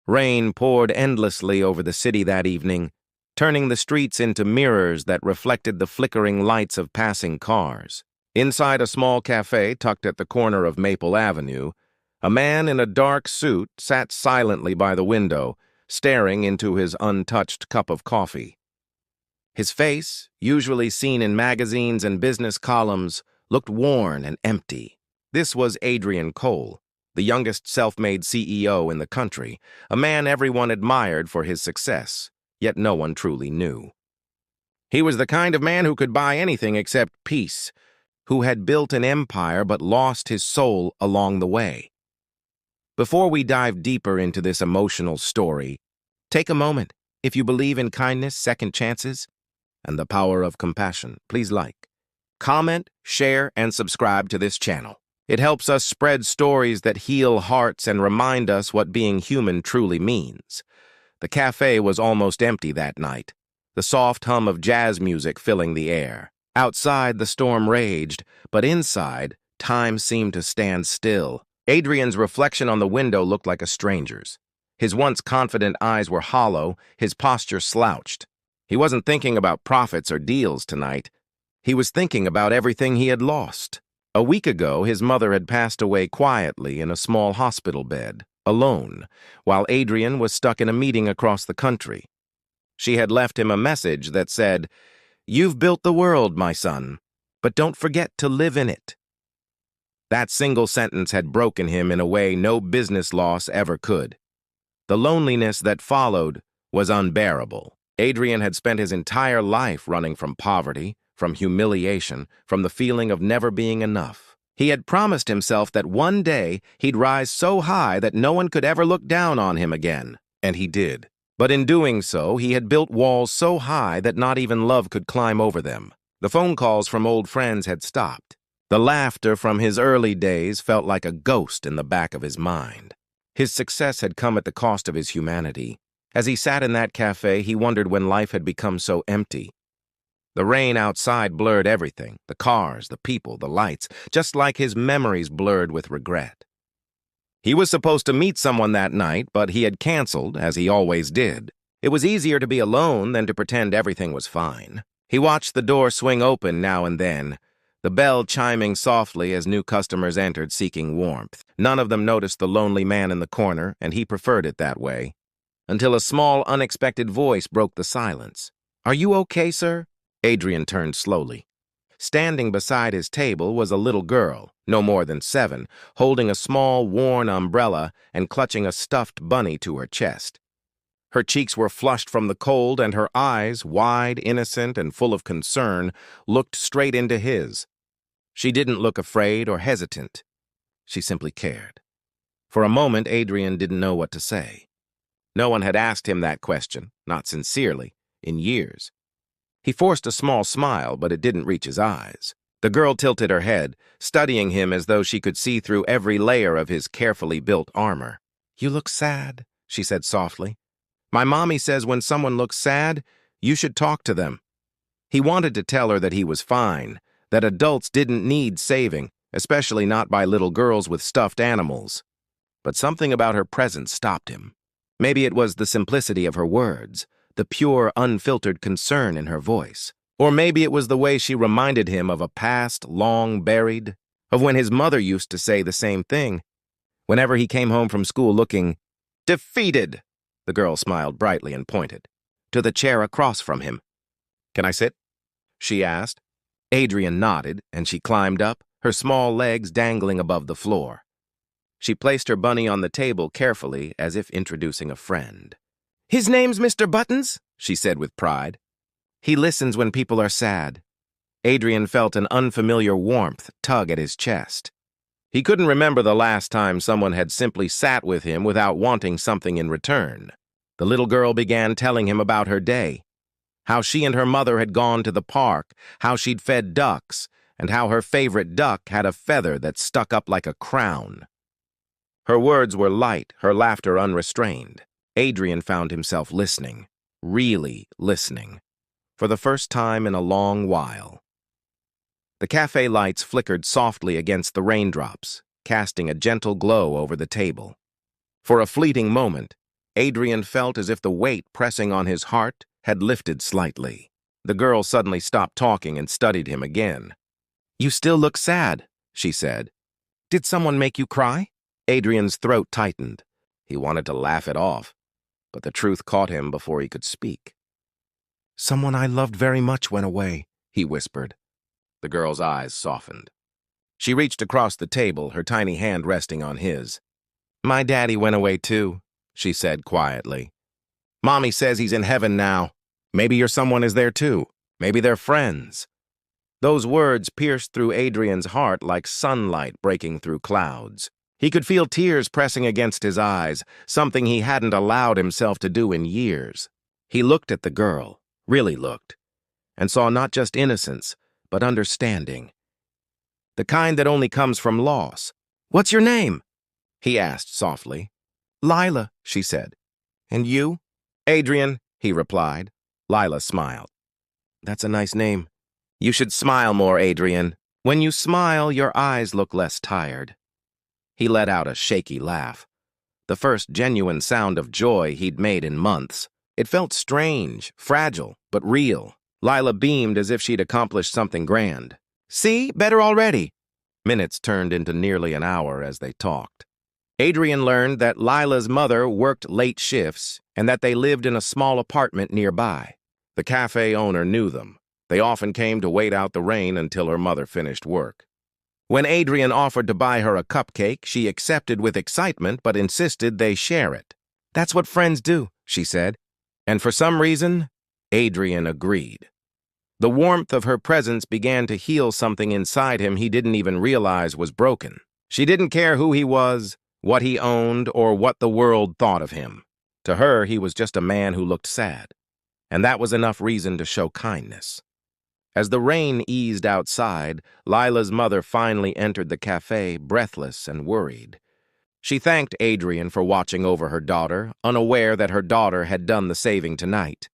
Rain poured endlessly over the city that evening, turning the streets into mirrors that reflected the flickering lights of passing cars. Inside a small cafe tucked at the corner of Maple Avenue, a man in a dark suit sat silently by the window, staring into his untouched cup of coffee. His face, usually seen in magazines and business columns, looked worn and empty. This was Adrian Cole, the youngest self-made CEO in the country, a man everyone admired for his success, yet no one truly knew. He was the kind of man who could buy anything except peace, who had built an empire but lost his soul along the way. Before we dive deeper into this emotional story, take a moment. If you believe in kindness, second chances, and the power of compassion, please like, comment, share, and subscribe to this channel. It helps us spread stories that heal hearts and remind us what being human truly means. The cafe was almost empty that night, the soft hum of jazz music filling the air. Outside, the storm raged, but inside, time seemed to stand still. Adrian's reflection on the window looked like a stranger's. His once confident eyes were hollow, his posture slouched. He wasn't thinking about profits or deals tonight. He was thinking about everything he had lost. A week ago, his mother had passed away quietly in a small hospital bed, alone, while Adrian was stuck in a meeting across the country. She had left him a message that said, "You've built the world, my son, but don't forget to live in it." That single sentence had broken him in a way no business loss ever could. The loneliness that followed was unbearable. Adrian had spent his entire life running from poverty, from humiliation, from the feeling of never being enough. He had promised himself that one day he'd rise so high that no one could ever look down on him again, and he did. But in doing so, he had built walls so high that not even love could climb over them. The phone calls from old friends had stopped. The laughter from his early days felt like a ghost in the back of his mind. His success had come at the cost of his humanity. As he sat in that cafe, he wondered when life had become so empty. The rain outside blurred everything, the cars, the people, the lights, just like his memories blurred with regret. He was supposed to meet someone that night, but he had canceled, as he always did. It was easier to be alone than to pretend everything was fine. He watched the door swing open now and then, the bell chiming softly as new customers entered seeking warmth. None of them noticed the lonely man in the corner, and he preferred it that way. Until a small, unexpected voice broke the silence. "Are you okay, sir?" Adrian turned slowly. Standing beside his table was a little girl, no more than 7, holding a small, worn umbrella and clutching a stuffed bunny to her chest. Her cheeks were flushed from the cold, and her eyes, wide, innocent, and full of concern, looked straight into his. She didn't look afraid or hesitant. She simply cared. For a moment, Adrian didn't know what to say. No one had asked him that question, not sincerely, in years. He forced a small smile, but it didn't reach his eyes. The girl tilted her head, studying him as though she could see through every layer of his carefully built armor. "You look sad," she said softly. "My mommy says when someone looks sad, you should talk to them." He wanted to tell her that he was fine, that adults didn't need saving, especially not by little girls with stuffed animals. But something about her presence stopped him. Maybe it was the simplicity of her words, the pure, unfiltered concern in her voice. Or maybe it was the way she reminded him of a past long buried, of when his mother used to say the same thing. Whenever he came home from school looking defeated, the girl smiled brightly and pointed to the chair across from him. "Can I sit?" she asked. Adrian nodded, and she climbed up, her small legs dangling above the floor. She placed her bunny on the table carefully, as if introducing a friend. "His name's Mr. Buttons," she said with pride. "He listens when people are sad." Adrian felt an unfamiliar warmth tug at his chest. He couldn't remember the last time someone had simply sat with him without wanting something in return. The little girl began telling him about her day, how she and her mother had gone to the park, how she'd fed ducks, and how her favorite duck had a feather that stuck up like a crown. Her words were light, her laughter unrestrained. Adrian found himself listening, really listening, for the first time in a long while. The cafe lights flickered softly against the raindrops, casting a gentle glow over the table. For a fleeting moment, Adrian felt as if the weight pressing on his heart had lifted slightly. The girl suddenly stopped talking and studied him again. "You still look sad," she said. "Did someone make you cry?" Adrian's throat tightened. He wanted to laugh it off, but the truth caught him before he could speak. "Someone I loved very much went away," he whispered. The girl's eyes softened. She reached across the table, her tiny hand resting on his. "My daddy went away too," she said quietly. "Mommy says he's in heaven now. Maybe your someone is there too. Maybe they're friends." Those words pierced through Adrian's heart like sunlight breaking through clouds. He could feel tears pressing against his eyes, something he hadn't allowed himself to do in years. He looked at the girl, really looked, and saw not just innocence, but understanding. The kind that only comes from loss. "What's your name?" he asked softly. "Lila," she said. "And you?" "Adrian," he replied. Lila smiled. "That's a nice name. You should smile more, Adrian. When you smile, your eyes look less tired." He let out a shaky laugh, the first genuine sound of joy he'd made in months. It felt strange, fragile, but real. Lila beamed as if she'd accomplished something grand. "See? Better already." Minutes turned into nearly an hour as they talked. Adrian learned that Lila's mother worked late shifts and that they lived in a small apartment nearby. The cafe owner knew them. They often came to wait out the rain until her mother finished work. When Adrian offered to buy her a cupcake, she accepted with excitement but insisted they share it. "That's what friends do," she said. And for some reason, Adrian agreed. The warmth of her presence began to heal something inside him he didn't even realize was broken. She didn't care who he was, what he owned, or what the world thought of him. To her, he was just a man who looked sad. And that was enough reason to show kindness. As the rain eased outside, Lila's mother finally entered the cafe, breathless and worried. She thanked Adrian for watching over her daughter, unaware that her daughter had done the saving tonight.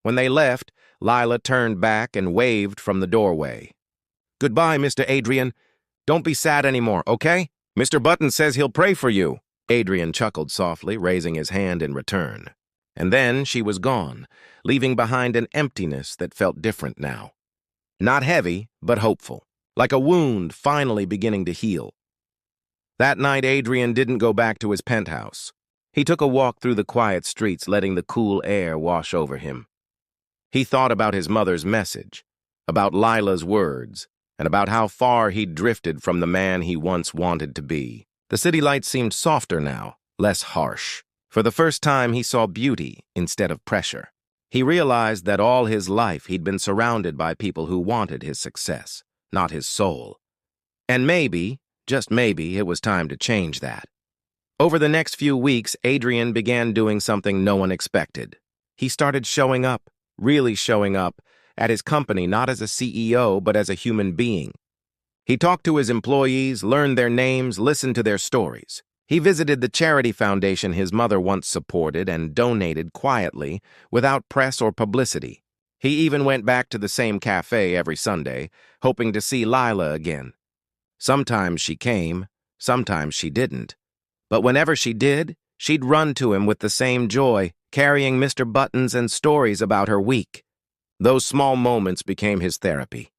When they left, Lila turned back and waved from the doorway. "Goodbye, Mr. Adrian. Don't be sad anymore, okay? Mr. Button says he'll pray for you." Adrian chuckled softly, raising his hand in return. And then she was gone, leaving behind an emptiness that felt different now. Not heavy, but hopeful, like a wound finally beginning to heal. That night, Adrian didn't go back to his penthouse. He took a walk through the quiet streets, letting the cool air wash over him. He thought about his mother's message, about Lila's words, and about how far he'd drifted from the man he once wanted to be. The city lights seemed softer now, less harsh. For the first time, he saw beauty instead of pressure. He realized that all his life he'd been surrounded by people who wanted his success, not his soul. And maybe, just maybe, it was time to change that. Over the next few weeks, Adrian began doing something no one expected. He started showing up, really showing up, at his company not as a CEO but as a human being. He talked to his employees, learned their names, listened to their stories. He visited the charity foundation his mother once supported and donated quietly, without press or publicity. He even went back to the same cafe every Sunday, hoping to see Lila again. Sometimes she came, sometimes she didn't. But whenever she did, she'd run to him with the same joy, carrying Mr. Buttons and stories about her week. Those small moments became his therapy.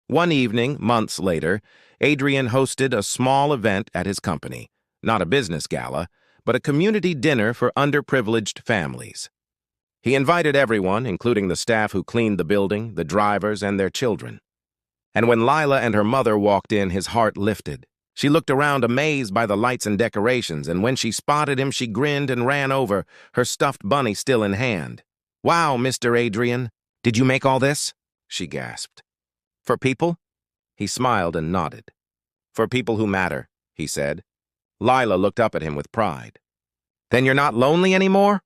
One evening, months later, Adrian hosted a small event at his company. Not a business gala, but a community dinner for underprivileged families. He invited everyone, including the staff who cleaned the building, the drivers, and their children. And when Lila and her mother walked in, his heart lifted. She looked around amazed by the lights and decorations, and when she spotted him, she grinned and ran over, her stuffed bunny still in hand. "Wow, Mr. Adrian, did you make all this?" she gasped. "For people?" He smiled and nodded. "For people who matter," he said. Lila looked up at him with pride. "Then you're not lonely anymore?"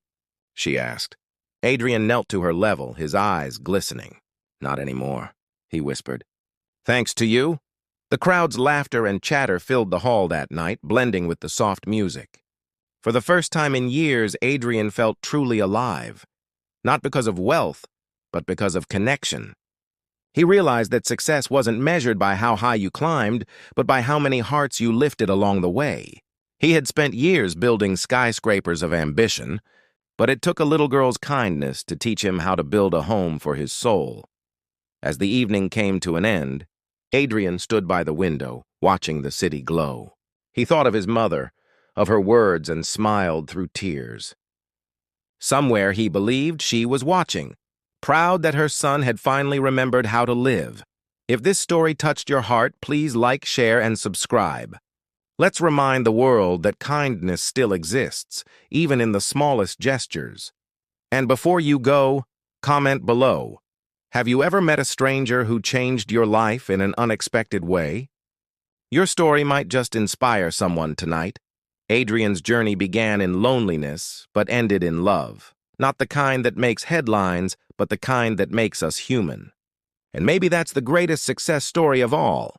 she asked. Adrian knelt to her level, his eyes glistening. "Not anymore," he whispered. "Thanks to you." The crowd's laughter and chatter filled the hall that night, blending with the soft music. For the first time in years, Adrian felt truly alive. Not because of wealth, but because of connection. He realized that success wasn't measured by how high you climbed, but by how many hearts you lifted along the way. He had spent years building skyscrapers of ambition, but it took a little girl's kindness to teach him how to build a home for his soul. As the evening came to an end, Adrian stood by the window, watching the city glow. He thought of his mother, of her words, and smiled through tears. Somewhere he believed she was watching, proud that her son had finally remembered how to live. If this story touched your heart, please like, share, and subscribe. Let's remind the world that kindness still exists, even in the smallest gestures. And before you go, comment below. Have you ever met a stranger who changed your life in an unexpected way? Your story might just inspire someone tonight. Adrian's journey began in loneliness, but ended in love. Not the kind that makes headlines, but the kind that makes us human. And maybe that's the greatest success story of all.